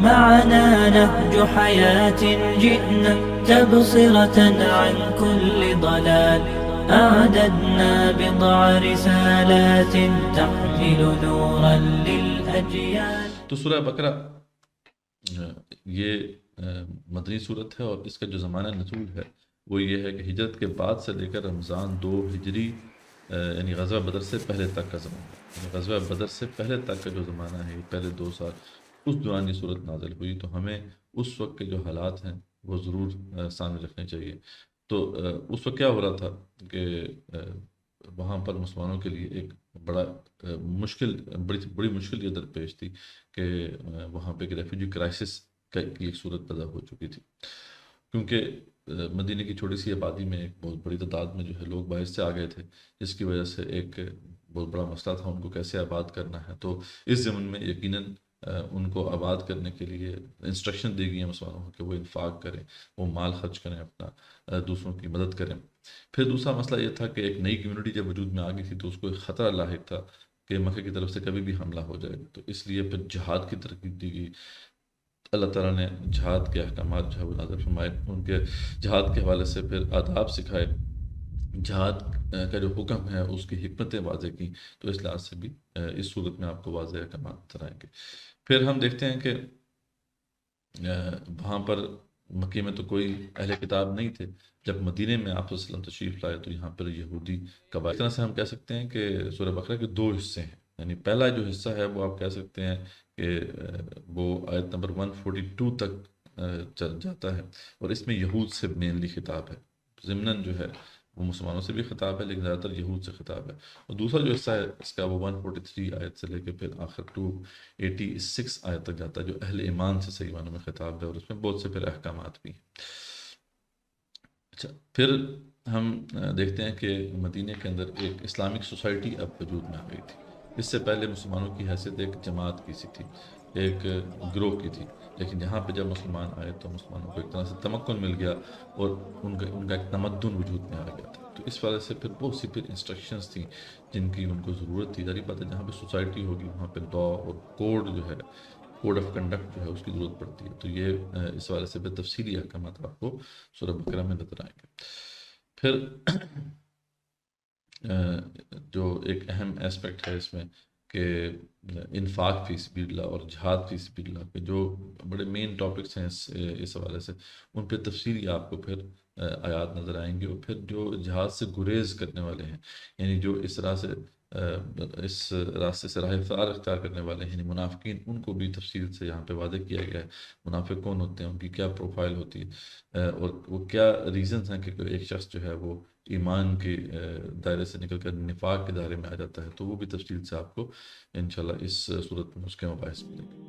معنا نهج حياة جئنا تبصرة عن كل ضلال أعددنا بضع رسالات تحمل نورا للأجيال. تو سورہ بقرہ یہ مدنی صورت ہے، اور اس کا جو زمانہ نزول ہے وہ یہ ہے کہ ہجرت کے بعد سے لے کر رمضان 2 ہجری یعنی غزوہ بدر سے پہلے تک کا زمانہ، یعنی غزوہ بدر سے پہلے تک کا جو زمانہ ہے، پہلے 2 سال اس دوران یہ صورت نازل ہوئی. تو ہمیں اس وقت کے جو حالات ہیں وہ ضرور سامنے رکھنے چاہیے. تو اس وقت کیا ہو رہا تھا کہ وہاں پر مسلمانوں کے لیے ایک بڑا بڑی مشکل یہ درپیش تھی کہ وہاں پہ ایک ریفیوجی کرائسس کی ایک صورت پیدا ہو چکی تھی، کیونکہ مدینہ کی چھوٹی سی آبادی میں ایک بہت بڑی تعداد میں جو ہے لوگ باہر سے آ گئے تھے، جس کی وجہ سے ایک بہت بڑا مسئلہ تھا ان کو کیسے آباد کرنا ہے. تو اس ضمن میں یقیناً ان کو آباد کرنے کے لیے انسٹرکشن دی گئی ہیں مسلمانوں کو کہ وہ انفاق کریں، وہ مال خرچ کریں، اپنا دوسروں کی مدد کریں. پھر دوسرا مسئلہ یہ تھا کہ ایک نئی کمیونٹی جب وجود میں آ گئی تھی تو اس کو ایک خطرہ لاحق تھا کہ مکہ کی طرف سے کبھی بھی حملہ ہو جائے گا. تو اس لیے پھر جہاد کی ترغیب دی گئی. اللہ تعالیٰ نے جہاد کے احکامات جو ہے وہ نازل فرمائے، ان کے جہاد کے حوالے سے پھر آداب سکھائے، جہاد کا جو حکم ہے اس کی حکمتیں واضح کی. تو اس لحاظ سے بھی اس صورت میں آپ کو واضح احکامات نظر آئیں گے. پھر ہم دیکھتے ہیں کہ وہاں پر مکے میں تو کوئی اہل کتاب نہیں تھے. جب مدینے میں آپ صلی اللہ علیہ وسلم تشریف لائے تو یہاں پر یہودی قبائل، اس طرح سے ہم کہہ سکتے ہیں کہ سورہ بقرہ کے 2 حصے ہیں. یعنی پہلا جو حصہ ہے وہ آپ کہہ سکتے ہیں کہ وہ آیت نمبر 142 تک جاتا ہے، اور اس میں یہود سے مینلی خطاب ہے. ضمناً جو ہے وہ مسلمانوں سے بھی خطاب ہے لیکن زیادہ تر یہود سے خطاب ہے. اور دوسرا جو حصہ ہے اس کا وہ 143 آیت سے لے کے پھر آخر 286 آیت تک جاتا ہے، جو اہل ایمان سے صحیح معنوں میں خطاب ہے، اور اس میں بہت سے پھر احکامات بھی ہیں. اچھا، پھر ہم دیکھتے ہیں کہ مدینہ کے اندر ایک اسلامک سوسائٹی اب وجود میں آ گئی تھی. اس سے پہلے مسلمانوں کی حیثیت ایک جماعت کی سی تھی، ایک گروہ کی تھی، لیکن یہاں پہ جب مسلمان آئے تو مسلمانوں کو ایک طرح سے تمکن مل گیا اور ان کا ایک تمدن وجود میں آ گیا تھا. تو اس وجہ سے پھر بہت سی پھر انسٹرکشنز تھیں جن کی ان کو ضرورت تھی. ظاہر بات ہے جہاں پہ سوسائٹی ہوگی وہاں پہ لا اور کوڈ جو ہے، کوڈ آف کنڈکٹ جو ہے اس کی ضرورت پڑتی ہے. تو یہ اس وجہ سے پھر تفصیلی احکامات آپ کو سورہ بقرہ میں نظر آئیں گے. پھر جو ایک اہم اسپیکٹ ہے اس میں کہ انفاق فی سبیل اللہ اور جہاد فی سبیل اللہ کے جو بڑے مین ٹاپکس ہیں اس حوالے سے، ان پہ تفصیلی آپ کو پھر آیات نظر آئیں گے. اور پھر جو جہاد سے گریز کرنے والے ہیں، یعنی جو اس طرح سے اس راستے سے راہ فرار اختیار کرنے والے ہیں، یعنی منافقین، ان کو بھی تفصیل سے یہاں پہ واضح کیا گیا ہے. منافق کون ہوتے ہیں، ان کی کیا پروفائل ہوتی ہے، اور وہ کیا ریزنز ہیں کہ ایک شخص جو ہے وہ ایمان کے دائرے سے نکل کر نفاق کے دائرے میں آ جاتا ہے. تو وہ بھی تفصیل سے آپ کو انشاءاللہ اس صورت میں اس کے مباحث ملیں گے.